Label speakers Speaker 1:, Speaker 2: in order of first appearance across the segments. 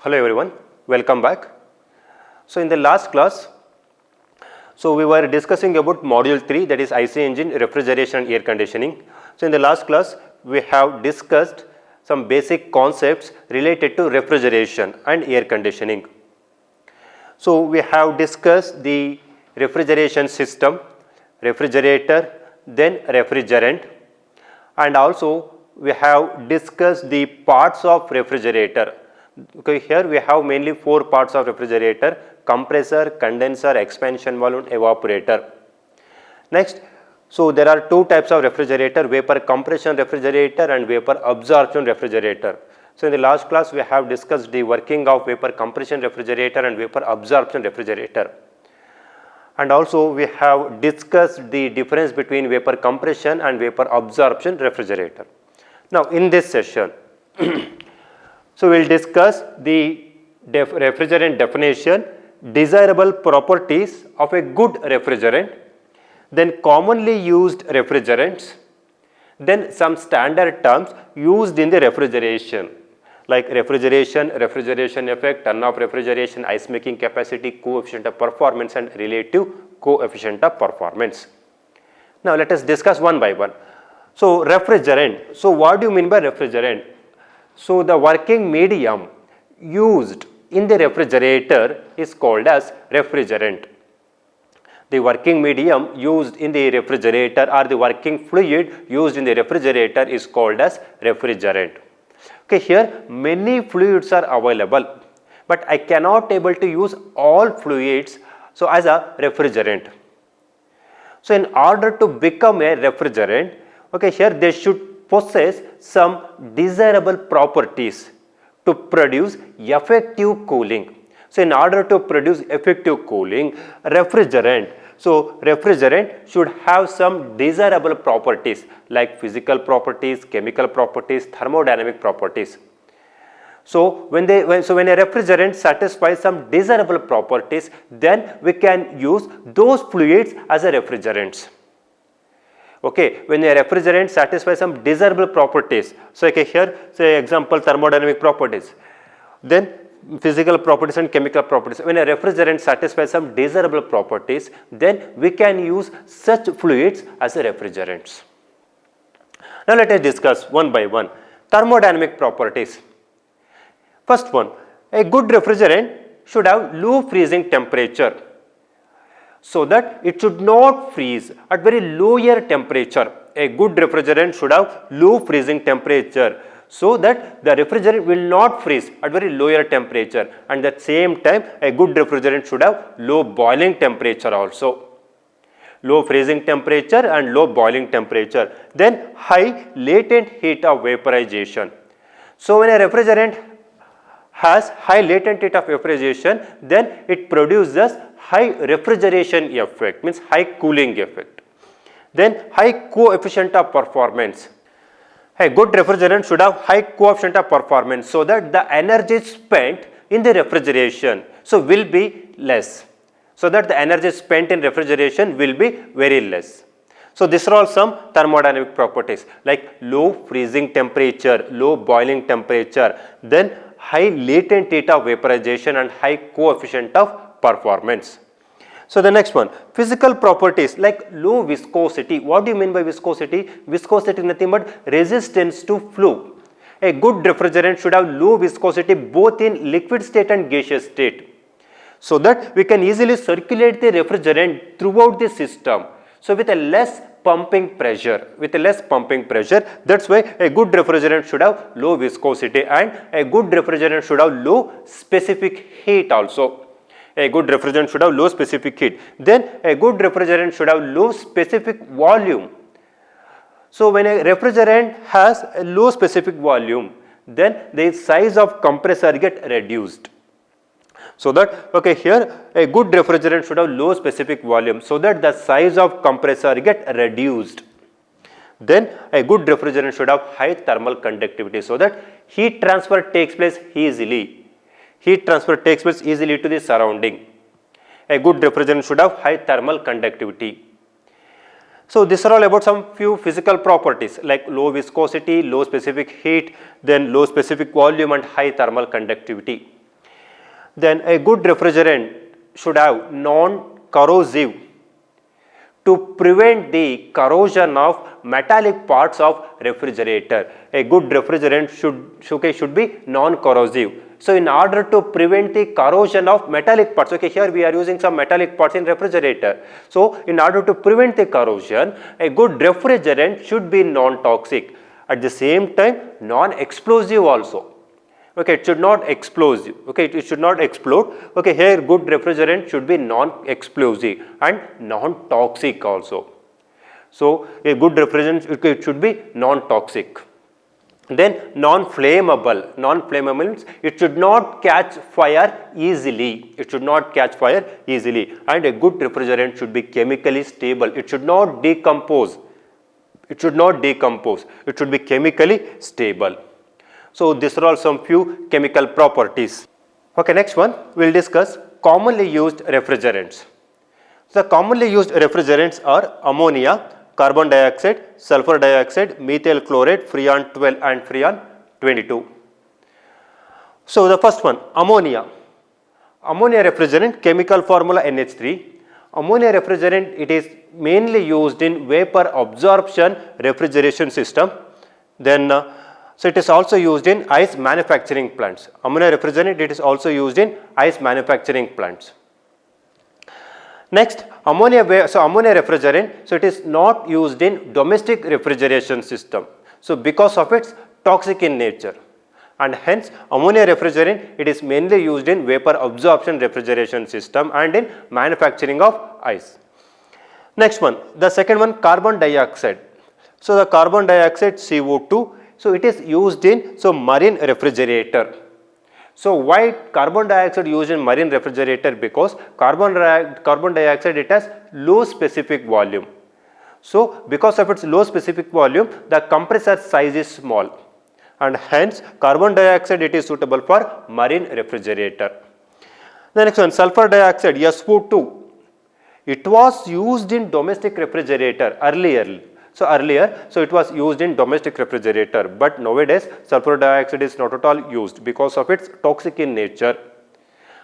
Speaker 1: Hello everyone, welcome back. So in the last class, we were discussing about module 3, that is IC engine, refrigeration and air conditioning. So in the last class, we have discussed some basic concepts related to refrigeration and air conditioning. So we have discussed the refrigeration system, refrigerator, then refrigerant, and also we have discussed the parts of refrigerator. Okay, here we have mainly 4 parts of refrigerator: compressor, condenser, expansion valve, evaporator. Next, so there are 2 types of refrigerator: vapor compression refrigerator and vapor absorption refrigerator. So in the last class we have discussed the working of vapor compression refrigerator and vapor absorption refrigerator. And also we have discussed the difference between vapor compression and vapor absorption refrigerator. Now in this session, so we will discuss the refrigerant definition, desirable properties of a good refrigerant, then commonly used refrigerants, then some standard terms used in the refrigeration like refrigeration, refrigeration effect, turn-off refrigeration, ice making capacity, coefficient of performance and relative coefficient of performance. Now let us discuss one by one. So refrigerant, so what do you mean by refrigerant? So the working medium used in the refrigerator is called as refrigerant. The working medium used in the refrigerator or the working fluid used in the refrigerator is called as refrigerant. Okay, here many fluids are available, but I cannot able to use all fluids so as a refrigerant. So in order to become a refrigerant, okay, here they should possess some desirable properties to produce effective cooling. So in order to produce effective cooling, refrigerant should have some desirable properties like physical properties, chemical properties, thermodynamic properties. So when a refrigerant satisfies some desirable properties, then we can use those fluids as a refrigerants. Okay, when a refrigerant satisfies some desirable properties, so okay, here say example thermodynamic properties, then physical properties and chemical properties. When a refrigerant satisfies some desirable properties, then we can use such fluids as a refrigerants. Now let us discuss one by one. Thermodynamic properties. First one, a good refrigerant should have low freezing temperature, so that it should not freeze at very lower temperature. A good refrigerant should have low freezing temperature, so that the refrigerant will not freeze at very lower temperature, and at the same time a good refrigerant should have low boiling temperature also. Low freezing temperature and low boiling temperature. Then high latent heat of vaporization. So when a refrigerant has high latent heat of vaporization, then it produces high refrigeration effect, means high cooling effect. Then high coefficient of performance. A good refrigerant should have high coefficient of performance, so that the energy spent in the refrigeration will be less. So that the energy spent in refrigeration will be very less. So these are all some thermodynamic properties like low freezing temperature, low boiling temperature, then high latent heat of vaporization and high coefficient of performance. So the next one, physical properties like low viscosity. What do you mean by viscosity? Viscosity is nothing but resistance to flow. A good refrigerant should have low viscosity both in liquid state and gaseous state, so that we can easily circulate the refrigerant throughout the system. So with a less pumping pressure, that's why a good refrigerant should have low viscosity, and a good refrigerant should have low specific heat also. A good refrigerant should have low specific heat. Then a good refrigerant should have low specific volume. So when a refrigerant has a low specific volume, then the size of compressor get reduced. So that, okay, here a good refrigerant should have low specific volume, so that the size of compressor get reduced. Then a good refrigerant should have high thermal conductivity, so that heat transfer takes place easily. Heat transfer takes place easily to the surrounding. A good refrigerant should have high thermal conductivity. So these are all about some few physical properties like low viscosity, low specific heat, then low specific volume and high thermal conductivity. Then a good refrigerant should have non-corrosive to prevent the corrosion of metallic parts of refrigerator. A good refrigerant should be non-corrosive. So in order to prevent the corrosion of metallic parts, okay, here we are using some metallic parts in refrigerator. So in order to prevent the corrosion, a good refrigerant should be non-toxic. At the same time, non-explosive also. Okay, it should not explosive. Okay, it should not explode. Okay, here good refrigerant should be non-explosive and non-toxic also. So a good refrigerant, it should be non-toxic. Then non-flammable. Non-flammable means it should not catch fire easily. It should not catch fire easily. And a good refrigerant should be chemically stable. It should not decompose. It should not decompose. It should be chemically stable. So these are all some few chemical properties. Okay, next one we will discuss commonly used refrigerants. The commonly used refrigerants are ammonia, carbon dioxide, sulfur dioxide, methyl chloride, Freon 12 and Freon 22. So the first one, ammonia. Ammonia refrigerant, chemical formula NH3. Ammonia refrigerant, it is mainly used in vapor absorption refrigeration system. Then so it is also used in ice manufacturing plants. Ammonia refrigerant, it is also used in ice manufacturing plants. Next, ammonia refrigerant, so it is not used in domestic refrigeration system. So because of its toxic in nature, and hence ammonia refrigerant, it is mainly used in vapor absorption refrigeration system and in manufacturing of ice. Next one, the second one, carbon dioxide. So the carbon dioxide CO2, so it is used in marine refrigerator. So why carbon dioxide used in marine refrigerator? Because carbon dioxide, it has low specific volume. So because of its low specific volume, the compressor size is small, and hence carbon dioxide, it is suitable for marine refrigerator. The next one, sulfur dioxide SO2. It was used in domestic refrigerator earlier. So it was used in domestic refrigerator, but nowadays sulfur dioxide is not at all used because of its toxic in nature.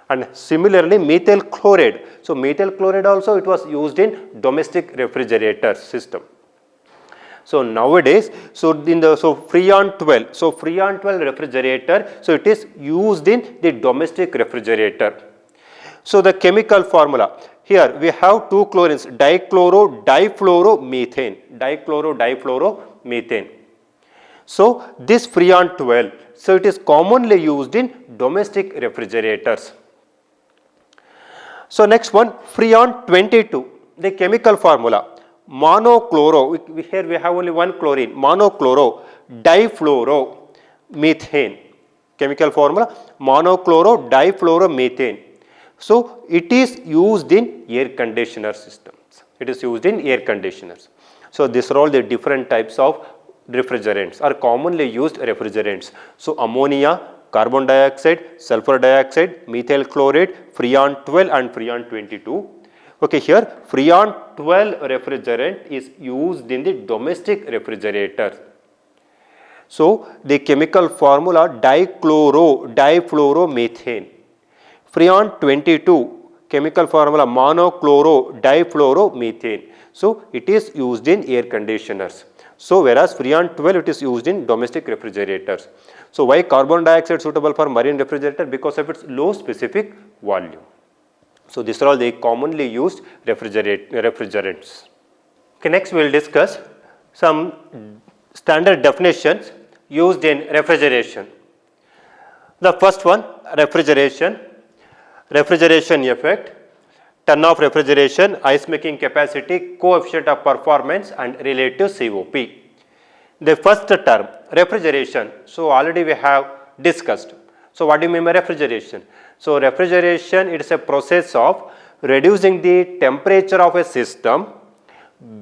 Speaker 1: And similarly, methyl chloride. So methyl chloride also, it was used in domestic refrigerator system. So nowadays, Freon 12. So Freon 12 refrigerator, so it is used in the domestic refrigerator. So the chemical formula. Here we have two chlorines, dichloro-difluoromethane. Dichloro-difluoromethane. So this Freon 12, so it is commonly used in domestic refrigerators. So next one, Freon 22, the chemical formula, monochloro, here we have only one chlorine, monochloro-difluoromethane. Chemical formula, monochloro-difluoromethane. So it is used in air conditioner systems. It is used in air conditioners. So these are all the different types of refrigerants, are commonly used refrigerants. So ammonia, carbon dioxide, sulfur dioxide, methyl chloride, Freon 12 and Freon 22. Okay, here Freon 12 refrigerant is used in the domestic refrigerator. So the chemical formula, dichloro-difluoromethane. Freon 22, chemical formula, monochloro-difluoromethane. So it is used in air conditioners. So whereas Freon 12, it is used in domestic refrigerators. So why carbon dioxide suitable for marine refrigerator? Because of its low specific volume. So these are all the commonly used refrigerants. Okay, next we will discuss some standard definitions used in refrigeration. The first one, refrigeration effect, ton of refrigeration, ice making capacity, coefficient of performance and relative COP. The first term, refrigeration, so already we have discussed. So what do you mean by refrigeration? So refrigeration, it is a process of reducing the temperature of a system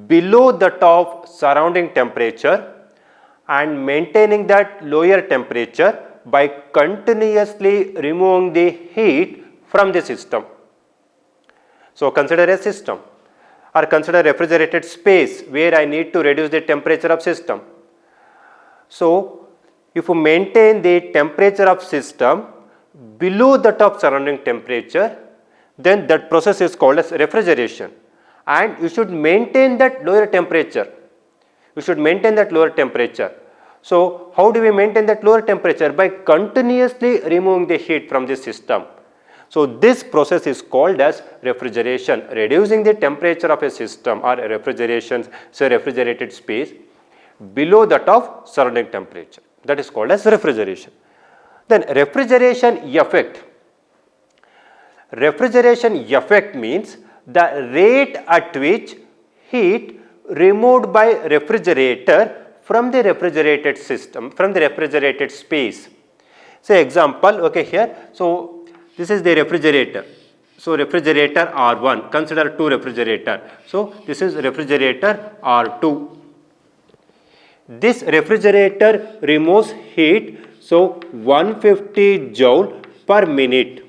Speaker 1: below that of surrounding temperature and maintaining that lower temperature by continuously removing the heat from the system. So consider a system or consider refrigerated space where I need to reduce the temperature of system. So if you maintain the temperature of system below that of surrounding temperature, then that process is called as refrigeration, and you should maintain that lower temperature. You should maintain that lower temperature. So, how do we maintain that lower temperature? By continuously removing the heat from the system. So, this process is called as refrigeration, reducing the temperature of a system or a refrigeration, say refrigerated space below that of surrounding temperature. That is called as refrigeration. Then refrigeration effect. Refrigeration effect means the rate at which heat removed by refrigerator from the refrigerated system, from the refrigerated space. Say example, okay, here. So, this is the refrigerator. So, refrigerator R1, consider 2 refrigerator. So, this is refrigerator R2. This refrigerator removes heat, so 150 joule per minute.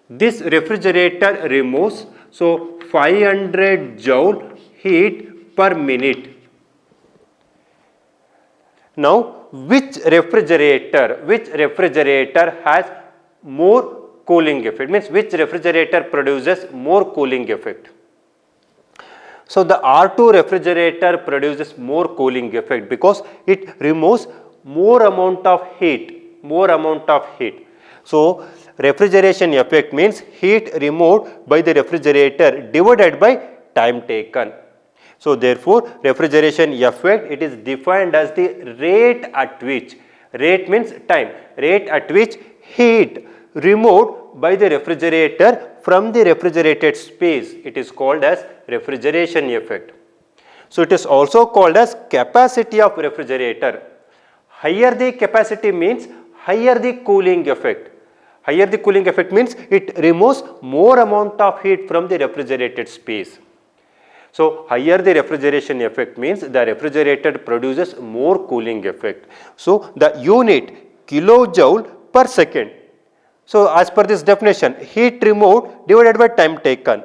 Speaker 1: This refrigerator removes, so 500 joule heat per minute. Now, which refrigerator has more cooling effect, means which refrigerator produces more cooling effect? So, the R2 refrigerator produces more cooling effect because it removes more amount of heat, So, refrigeration effect means heat removed by the refrigerator divided by time taken. So, therefore, refrigeration effect, it is defined as the rate at which, rate means time, rate at which heat removed by the refrigerator from the refrigerated space. It is called as refrigeration effect. So, it is also called as capacity of refrigerator. Higher the capacity means higher the cooling effect. Higher the cooling effect means it removes more amount of heat from the refrigerated space. So, higher the refrigeration effect means the refrigerator produces more cooling effect. So, the unit kilojoule per second. So, as per this definition, heat removed divided by time taken,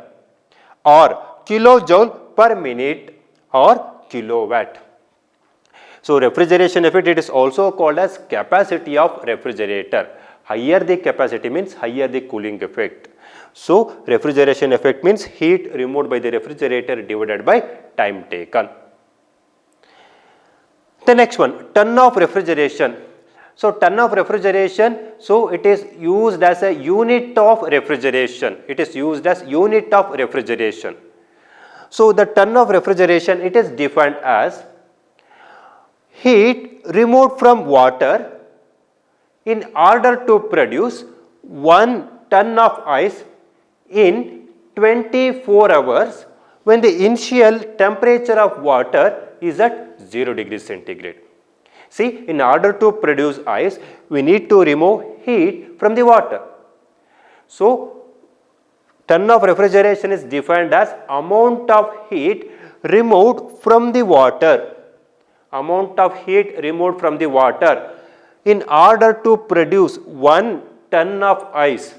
Speaker 1: or kilojoule per minute, or kilowatt. So, refrigeration effect, it is also called as capacity of refrigerator. Higher the capacity means higher the cooling effect. So, refrigeration effect means heat removed by the refrigerator divided by time taken. The next one, ton of refrigeration. So, ton of refrigeration, so it is used as a unit of refrigeration. It is used as unit of refrigeration. So, the ton of refrigeration, it is defined as heat removed from water in order to produce 1 ton of ice in 24 hours when the initial temperature of water is at 0 degrees centigrade. See, in order to produce ice, we need to remove heat from the water. So, ton of refrigeration is defined as amount of heat removed from the water. Amount of heat removed from the water in order to produce 1 ton of ice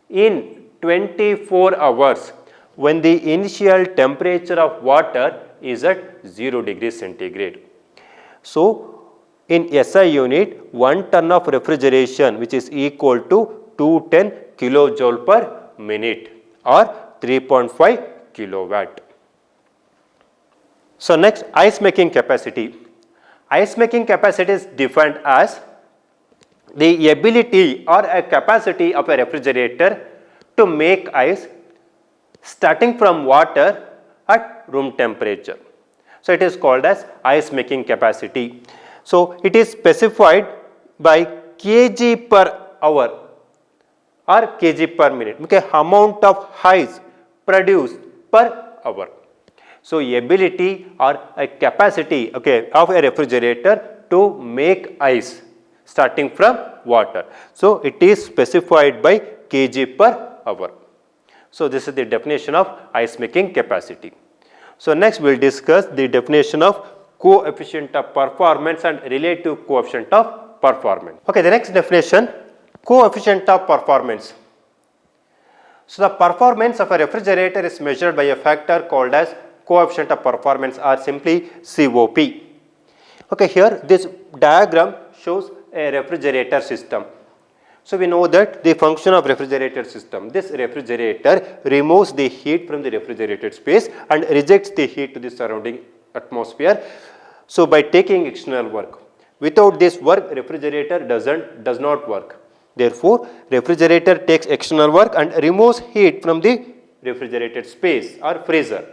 Speaker 1: in 24 hours when the initial temperature of water is at 0 degrees centigrade. So, in SI unit, 1 ton of refrigeration, which is equal to 210 kilojoule per minute, or 3.5 kilowatt. So, next, ice making capacity. Ice making capacity is defined as the ability or a capacity of a refrigerator to make ice starting from water at room temperature. So, it is called as ice making capacity. So, it is specified by kg per hour or kg per minute, okay, amount of ice produced per hour. So, ability or a capacity, okay, of a refrigerator to make ice starting from water. So, it is specified by kg per hour. So, this is the definition of ice making capacity. So, next we will discuss the definition of coefficient of performance and relative coefficient of performance. Okay, the next definition, coefficient of performance. So, the performance of a refrigerator is measured by a factor called as coefficient of performance, or simply COP. Okay, here this diagram shows a refrigerator system. So we know that the function of refrigerator system, this refrigerator removes the heat from the refrigerated space and rejects the heat to the surrounding atmosphere. So by taking external work, without this work refrigerator does not work. Therefore, refrigerator takes external work and removes heat from the refrigerated space or freezer.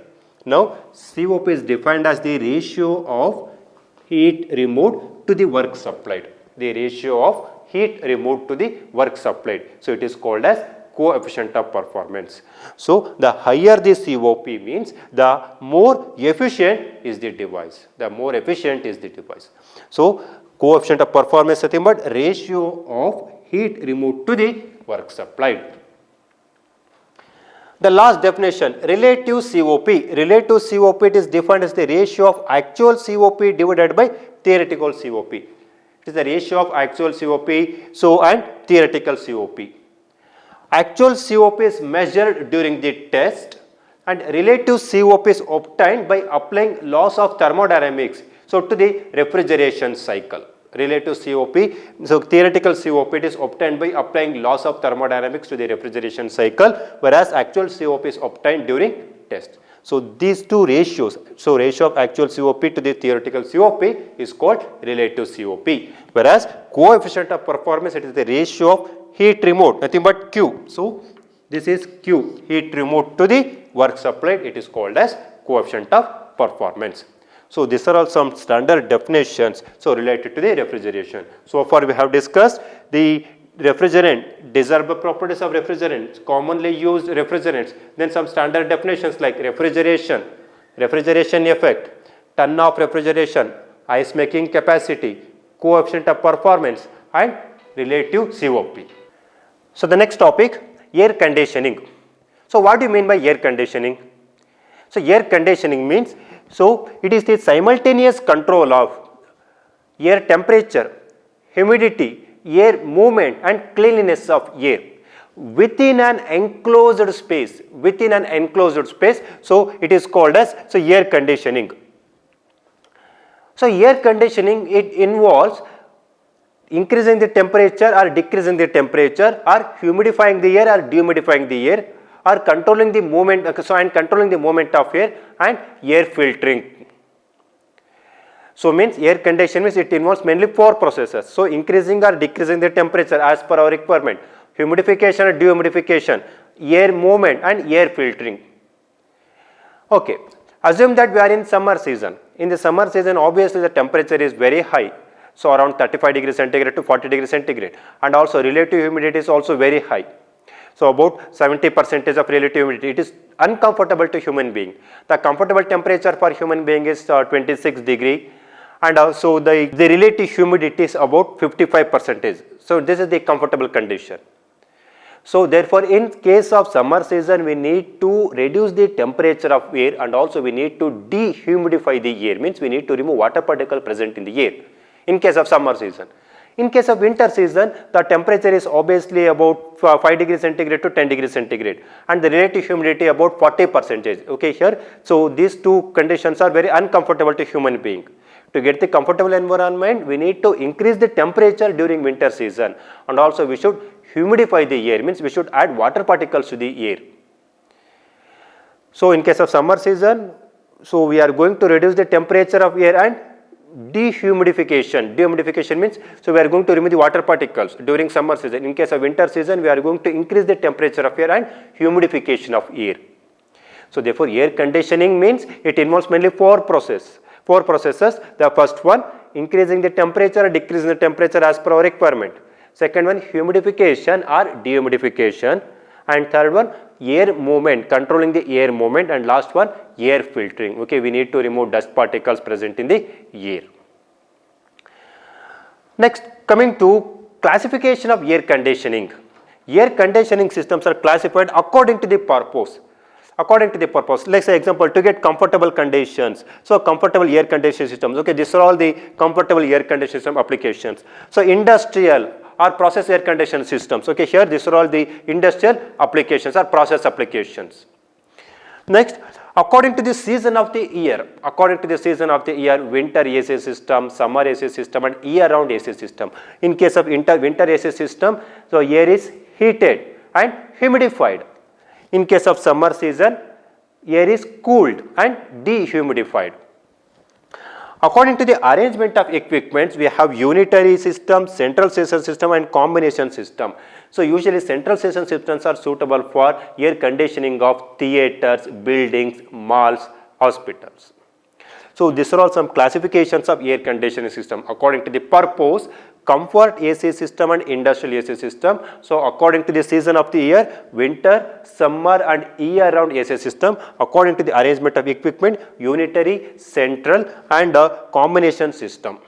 Speaker 1: Now COP is defined as the ratio of heat removed to the work supplied. The ratio of heat removed to the work supplied. So it is called as coefficient of performance. So the higher the COP means the more efficient is the device. The more efficient is the device. So coefficient of performance is nothing but ratio of heat removed to the work supplied. The last definition, relative COP. Relative COP, it is defined as the ratio of actual COP divided by theoretical COP. It is the ratio of actual COP and theoretical COP. Actual COP is measured during the test and relative COP is obtained by applying laws of thermodynamics to the refrigeration cycle. Relative COP, so theoretical COP it is obtained by applying laws of thermodynamics to the refrigeration cycle, whereas actual COP is obtained during test. So these two ratios, so ratio of actual COP to the theoretical COP is called relative COP, whereas coefficient of performance, it is the ratio of heat removed, nothing but Q. So this is Q, heat removed to the work supplied, it is called as coefficient of performance. So these are all some standard definitions related to the refrigeration. So far we have discussed the refrigerant, desirable properties of refrigerants, commonly used refrigerants, then some standard definitions like refrigeration, refrigeration effect, ton of refrigeration, ice making capacity, coefficient of performance and relative COP. So the next topic, air conditioning. So what do you mean by air conditioning? So air conditioning means, so it is the simultaneous control of air temperature, humidity, air movement and cleanliness of air within an enclosed space. Within an enclosed space, so it is called as air conditioning. So air conditioning, it involves increasing the temperature or decreasing the temperature, or humidifying the air or dehumidifying the air, or controlling the movement, and controlling the movement of air and air filtering. So means air conditioning means it involves mainly 4 processes. So increasing or decreasing the temperature as per our requirement, humidification or dehumidification, air movement and air filtering. Okay, assume that we are in summer season. In the summer season, obviously the temperature is very high. So around 35 degrees centigrade to 40 degrees centigrade, and also relative humidity is also very high. So about 70% of relative humidity, it is uncomfortable to human being. The comfortable temperature for human being is 26 degree, and also the relative humidity is about 55%. So this is the comfortable condition. So therefore in case of summer season, we need to reduce the temperature of air and also we need to dehumidify the air, means we need to remove water particle present in the air in case of summer season. In case of winter season, the temperature is obviously about 5 degrees centigrade to 10 degrees centigrade and the relative humidity about 40%. Okay, here. So these two conditions are very uncomfortable to human being. To get the comfortable environment, we need to increase the temperature during winter season, and also we should humidify the air, means we should add water particles to the air. So in case of summer season, so we are going to reduce the temperature of air and dehumidification. Dehumidification means, so we are going to remove the water particles during summer season. In case of winter season, we are going to increase the temperature of air and humidification of air. So therefore air conditioning means it involves mainly 4 processes. The first one, increasing the temperature or decreasing the temperature as per our requirement. Second one, humidification or dehumidification. And third one, air movement, controlling the air movement, and last one, air filtering. Okay, we need to remove dust particles present in the air. Next, coming to classification of air conditioning. Air conditioning systems are classified according to the purpose. According to the purpose, let's say example, to get comfortable conditions. So comfortable air conditioning systems. Okay, these are all the comfortable air conditioning system applications. So industrial or process air conditioning systems. Okay, here these are all the industrial applications or process applications. Next, According to the season of the year, winter AC system, summer AC system and year-round AC system. In case of winter AC system, so air is heated and humidified. In case of summer season, air is cooled and dehumidified. According to the arrangement of equipments, we have unitary system, central station system and combination system. So usually central station systems are suitable for air conditioning of theaters, buildings, malls, hospitals. So these are all some classifications of air conditioning system according to the purpose, comfort AC system and industrial AC system. So according to the season of the year, winter, summer and year-round AC system. According to the arrangement of equipment, unitary, central and a combination system.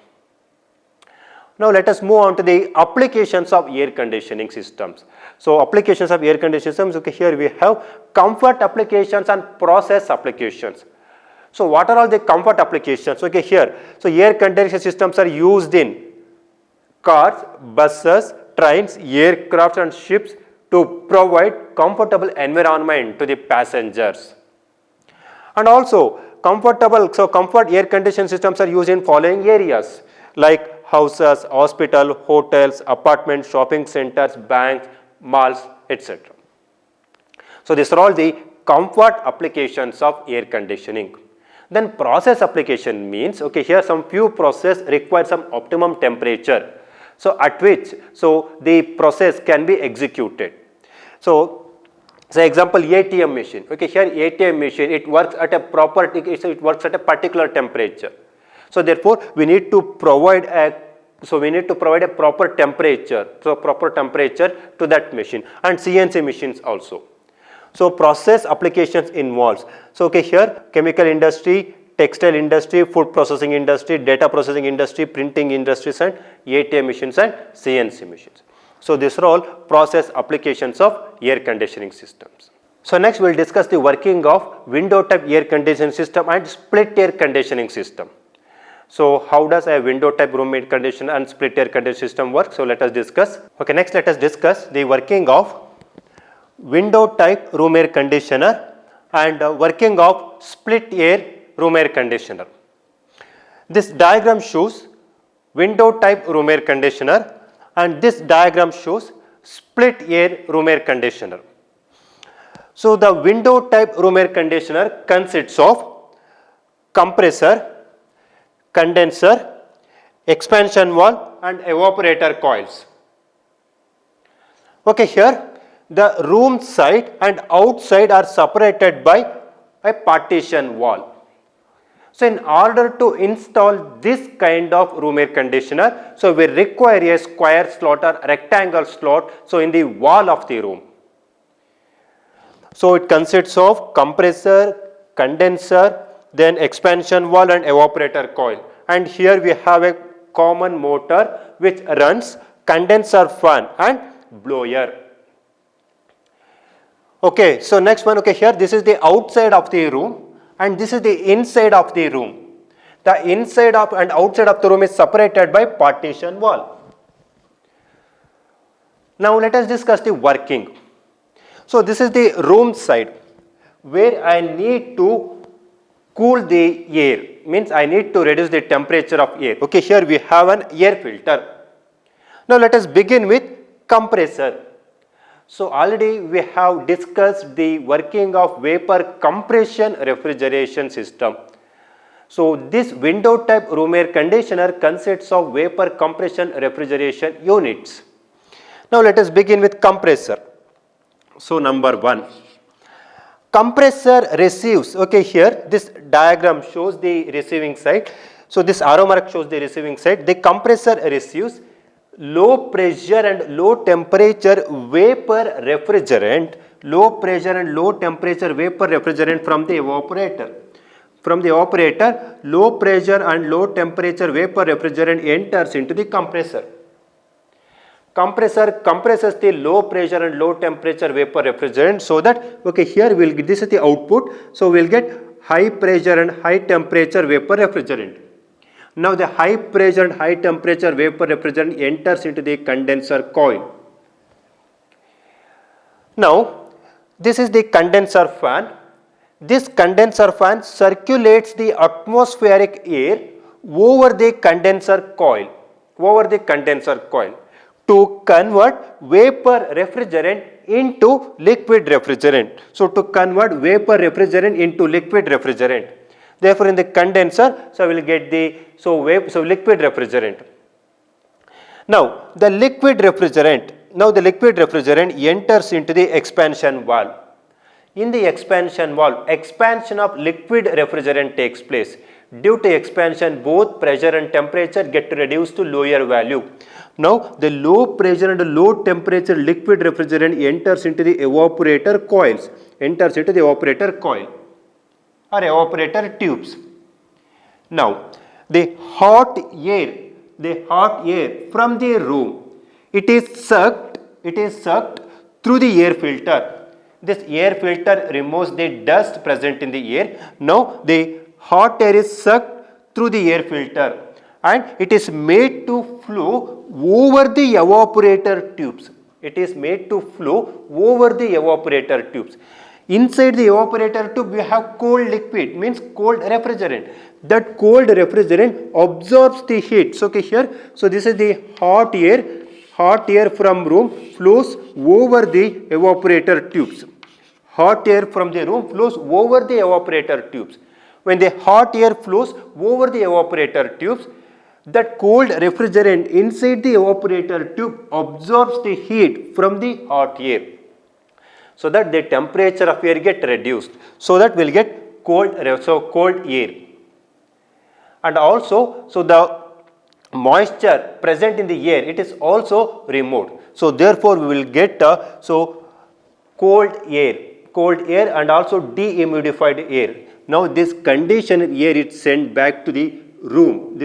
Speaker 1: Now let us move on to the applications of air conditioning systems. So applications of air conditioning systems, okay, here we have comfort applications and process applications. So what are all the comfort applications? Okay, here, so air conditioning systems are used in cars, buses, trains, aircraft and ships to provide comfortable environment to the passengers. And also comfort air conditioning systems are used in following areas like houses, hospital, hotels, apartments, shopping centers, banks, malls, etc. So these are all the comfort applications of air conditioning. Then process application means, okay, here some few process require some optimum temperature. So at which, so the process can be executed. So say example ATM machine, okay, here ATM machine, it works at a particular temperature. So therefore we need to provide a proper temperature, to that machine, and CNC machines also. So process applications involves, so okay, here chemical industry, textile industry, food processing industry, data processing industry, printing industries and ATM machines and CNC machines. So these are all process applications of air conditioning systems. So next we will discuss the working of window type air conditioning system and split air conditioning system. So how does a window type room air conditioner and split air conditioning system work? So let us discuss. Okay, next let us discuss the working of window type room air conditioner and working of split air room air conditioner. This diagram shows window type room air conditioner and this diagram shows split air room air conditioner. So the window type room air conditioner consists of compressor, condenser, expansion valve and evaporator coils. Okay, here the room side and outside are separated by a partition wall. So in order to install this kind of room air conditioner, so we require a square slot or rectangle slot, so in the wall of the room. So it consists of compressor, condenser, then expansion valve and evaporator coil. And here we have a common motor which runs condenser fan and blower. Okay, so next one, okay, here this is the outside of the room and this is the inside of the room. The inside of and outside of the room is separated by partition wall. Now let us discuss the working. So this is the room side where I need to cool the air, means I need to reduce the temperature of air. Okay, here we have an air filter. Now let us begin with compressor. So already we have discussed the working of vapor compression refrigeration system. So this window type room air conditioner consists of vapor compression refrigeration units. Now let us begin with compressor. So number one, compressor receives, okay, here this diagram shows the receiving side. So this arrow mark shows the receiving side. The compressor receives low pressure and low temperature vapor refrigerant, low pressure and low temperature vapor refrigerant from the evaporator. From the evaporator, low pressure and low temperature vapor refrigerant enters into the compressor. Compressor compresses the low pressure and low temperature vapor refrigerant so that, okay, here we'll get, this is the output, so we'll get high pressure and high temperature vapor refrigerant. Now the high pressure and high temperature vapor refrigerant enters into the condenser coil. Now this is the condenser fan. this condenser fan circulates the atmospheric air over the condenser coil, to convert vapor refrigerant into liquid refrigerant. So to convert vapor refrigerant into liquid refrigerant. Therefore, in the condenser, so we will get the liquid refrigerant. Now the liquid refrigerant enters into the expansion valve. In the expansion valve, expansion of liquid refrigerant takes place. Due to expansion, both pressure and temperature get reduced to lower value. Now the low pressure and low temperature liquid refrigerant enters into the evaporator coil or evaporator tubes. Now the hot air from the room, it is sucked through the air filter. This air filter removes the dust present in the air. Now the hot air is sucked through the air filter and it is made to flow over the evaporator tubes. Inside the evaporator tube we have cold liquid, means cold refrigerant. That cold refrigerant absorbs the heat. So okay, here, so this is the hot air from room flows over the evaporator tubes. Hot air from the room flows over the evaporator tubes. When the hot air flows over the evaporator tubes, that cold refrigerant inside the evaporator tube absorbs the heat from the hot air, so that the temperature of air get reduced, so that we will get cold air. And also, so the moisture present in the air, it is also removed. So therefore we will get cold air and also dehumidified air. Now this conditioned air is sent back to the room.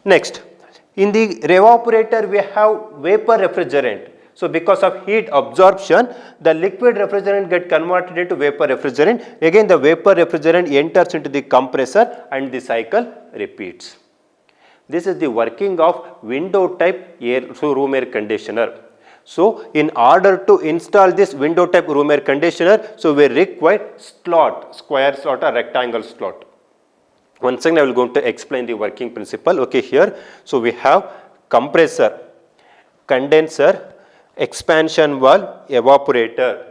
Speaker 1: Next, in the evaporator we have vapor refrigerant. So because of heat absorption, the liquid refrigerant get converted into vapor refrigerant. Again the vapor refrigerant enters into the compressor and the cycle repeats. This is the working of window type room air conditioner. So in order to install this window type room air conditioner, so we require square slot or rectangle slot. Once again I will going to explain the working principle. Okay, here, so we have compressor, condenser, expansion valve, evaporator.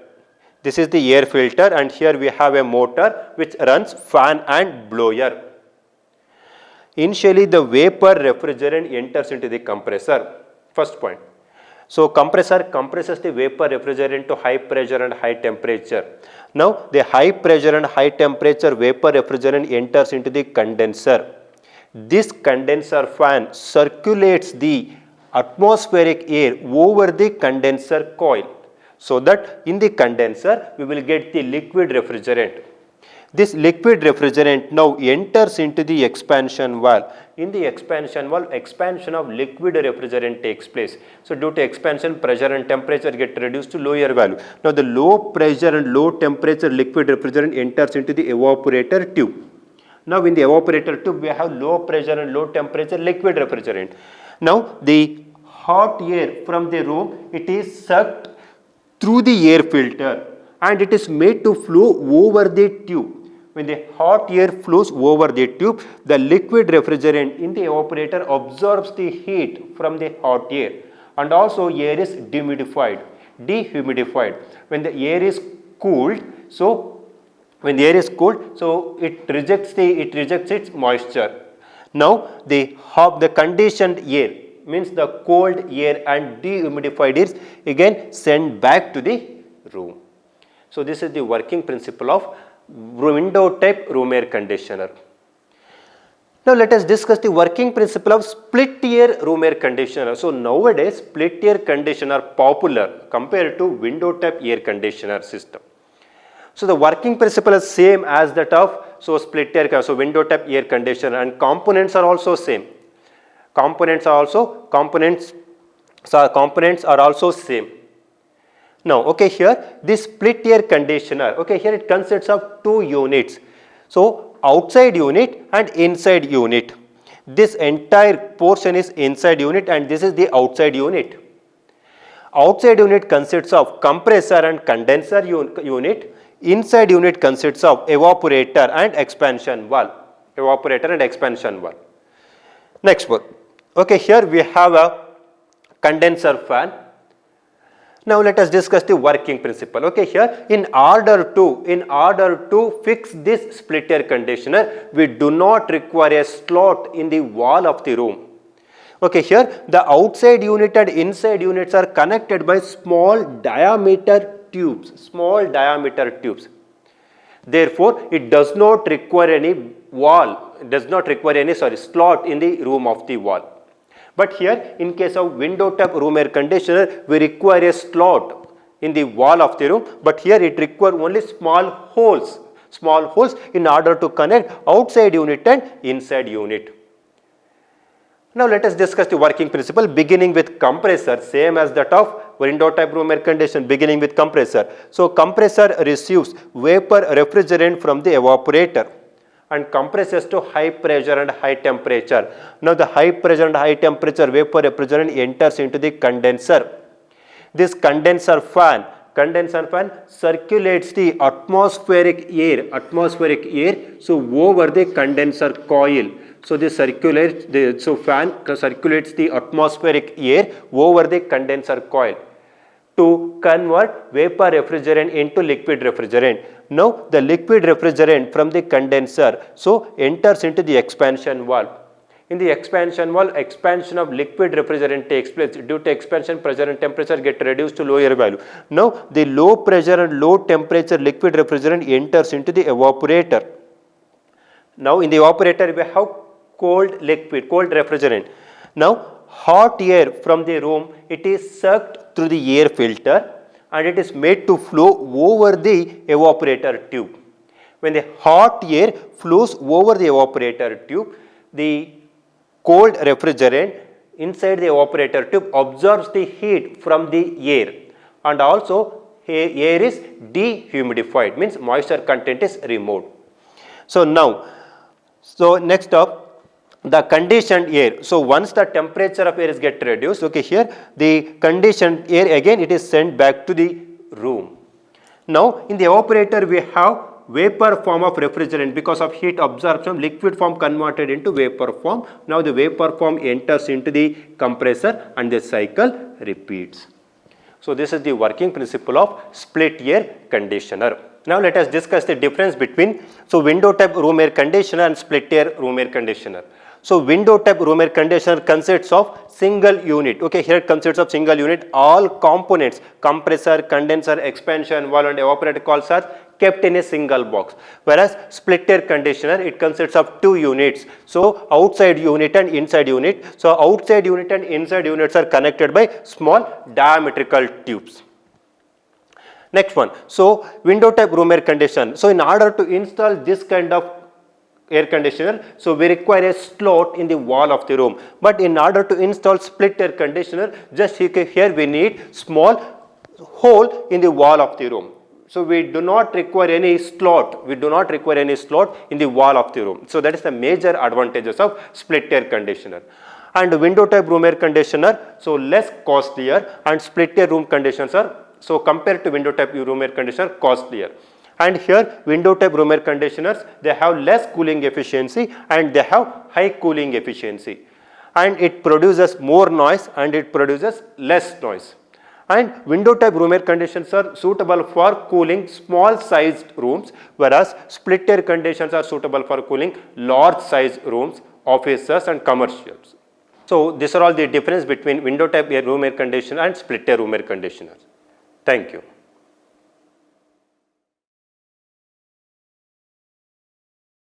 Speaker 1: This is the air filter and here we have a motor which runs fan and blower. Initially the vapor refrigerant enters into the compressor. First point. So compressor compresses the vapor refrigerant to high pressure and high temperature. Now the high pressure and high temperature vapor refrigerant enters into the condenser. This condenser fan circulates the atmospheric air over the condenser coil, so that in the condenser we will get the liquid refrigerant. This liquid refrigerant now enters into the expansion valve. In the expansion valve, expansion of liquid refrigerant takes place. So due to expansion, pressure and temperature get reduced to lower value. Now the low pressure and low temperature liquid refrigerant enters into the evaporator tube. Now in the evaporator tube we have low pressure and low temperature liquid refrigerant. Now the hot air from the room, it is sucked through the air filter and it is made to flow over the tube. When the hot air flows over the tube, the liquid refrigerant in the evaporator absorbs the heat from the hot air and also air is dehumidified. When the air is cooled, so it rejects its moisture. Now the conditioned air, means the cold air and dehumidified air, again sent back to the room. So this is the working principle of window type room air conditioner. Now let us discuss the working principle of split air room air conditioner. So nowadays split air conditioner are popular compared to window type air conditioner system. So the working principle is same as that of split air, so window type air conditioner, and components are also same. Components are also same. Now, okay, here this split air conditioner, okay, here it consists of two units. So outside unit and inside unit. This entire portion is inside unit and this is the outside unit. outside unit consists of compressor and condenser unit. Inside unit consists of evaporator and expansion valve. Evaporator and expansion valve. Next one. Okay, here we have a condenser fan. Now let us discuss the working principle. Okay, here in order to fix this split air conditioner, we do not require a slot in the wall of the room. Okay, here the outside unit and inside units are connected by small diameter tubes. Therefore, it does not require any slot in the room of the wall. But here, in case of window type room air conditioner, we require a slot in the wall of the room, but here it requires only small holes in order to connect outside unit and inside unit. Now let us discuss the working principle beginning with compressor, same as that of window type room air conditioner, beginning with compressor. So compressor receives vapor refrigerant from the evaporator and compresses to high pressure and high temperature. Now the high pressure and high temperature vapor refrigerant enters into the condenser. This condenser fan circulates the atmospheric air so over the condenser coil. So fan circulates the atmospheric air over the condenser coil to convert vapor refrigerant into liquid refrigerant. Now the liquid refrigerant from the condenser enters into the expansion valve. In the expansion valve, expansion of liquid refrigerant takes place. Due to expansion, pressure and temperature get reduced to lower value. Now the low pressure and low temperature liquid refrigerant enters into the evaporator. Now in the evaporator we have cold refrigerant. Now hot air from the room, it is sucked through the air filter and it is made to flow over the evaporator tube. When the hot air flows over the evaporator tube, the cold refrigerant inside the evaporator tube absorbs the heat from the air, and also air is dehumidified, means moisture content is removed. So next up, the conditioned air. So once the temperature of air is get reduced, okay, here the conditioned air again it is sent back to the room. Now in the evaporator we have vapor form of refrigerant. Because of heat absorption, liquid form converted into vapor form. Now the vapor form enters into the compressor and the cycle repeats. So this is the working principle of split air conditioner. Now let us discuss the difference between window type room air conditioner and split air room air conditioner. So window type room air conditioner consists of single unit. Okay, here it consists of single unit. All components, compressor, condenser, expansion valve and evaporator coils are kept in a single box. Whereas split air conditioner, it consists of two units. So outside unit and inside unit. So outside unit and inside units are connected by small diametrical tubes. Next one. So window type room air conditioner. So in order to install this kind of air conditioner, so we require a slot in the wall of the room. But in order to install split air conditioner, just here we need small hole in the wall of the room. So we do not require any slot. in the wall of the room. So that is the major advantages of split air conditioner. And window type room air conditioner, so less costlier, and split air room conditioners are, so compared to window type room air conditioner, costlier. And here window type room air conditioners, they have less cooling efficiency and they have high cooling efficiency. And it produces more noise and it produces less noise. And window type room air conditioners are suitable for cooling small sized rooms, whereas split air conditioners are suitable for cooling large sized rooms, offices and commercials. So these are all the difference between window type room air conditioner and split air room air conditioners. Thank you.